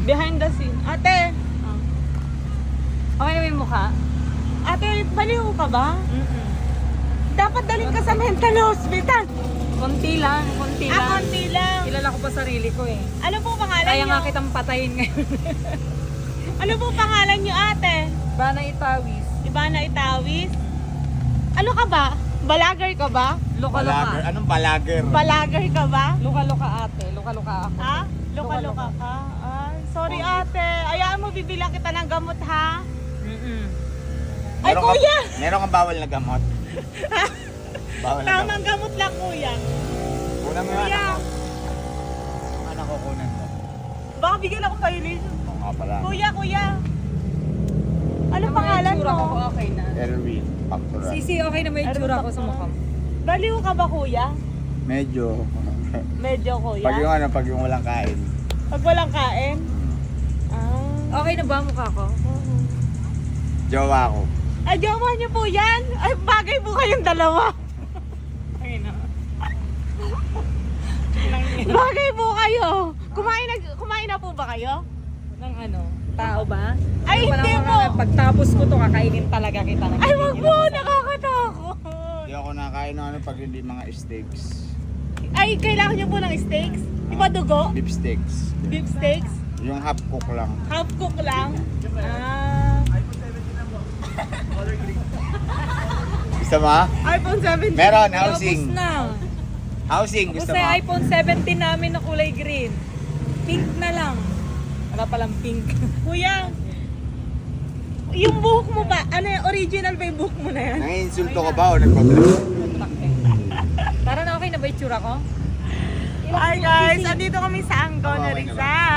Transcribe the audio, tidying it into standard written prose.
Behind the scene. Ate! Okay na yung mukha? Ate, baliw ka ba? Mm-mm. Dapat dalhin ka sa mental hospital. Konti lang, konti lang. Konti lang. Kilala ko pa sarili ko eh. Ano po pangalan Kaya niyo? nga kitang patayin ngayon. Ano po pangalan niyo, ate? Bana Itawis. Ivana Itawis? Ano ka ba? Balager ka ba? Luka-luka. Balager. Anong balager? Balager ka ba? Luka-luka ate. Luka-luka ako. Ha? Loka-loka ka? Ay, sorry ate. Ayaan mo, bibilang kita ng gamot ha? Mm-mm. Ay, Meron kuya! Meron kang bawal na gamot. Bawal na gamot. Tamang gamot lang, kuya. Kunan mo yung Kuya! anak ko. Yung anak ko kunan mo. Baka bigyan ako violation. Oo nga pala. Kuya, kuya! Ano Ang mga pangalan itsura ko mo? okay na. Erwin. Pactoral. Sisi, okay na may itsura ko sa mukha mo. Baliw ka ba, kuya? Medyo. Medyo, kuya. Pag yung walang kain. Pag walang kain? Ah. Okay na ba ang mukha ko? Jowa ko. Ay, jowa niyo po yan? Ay, bagay po kayong dalawa. Okay na. Bagay po kayo. Kumain na po ba kayo? Ng ano? Tao ba? Ay, Ano pa hindi naman, po. Pagtapos ko to, kakainin talaga kita. Ay, wag po. Nakakatakot. Hindi ako nakain ng ano pag hindi mga steaks. Ay, kailangan niyo po ng steaks? Di ba dugo? Beef steaks. Beef steaks? Yung half cook lang. Half cook lang? Ah. Gusto mo? iPhone 17. Meron, Ubus housing. na. Housing, Ubus gusto na mo? yung iPhone 17 namin na kulay green. Pink na lang. Wala palang pink. Kuya, yung buhok mo ba? Ano yung original ba yung buhok mo na yan? Nanginsulto ka ba o nagpa-vlog? Tara na, okay na ba itsura ko? Hi guys, andito kami sa Angono, Okay na ba? Rizal.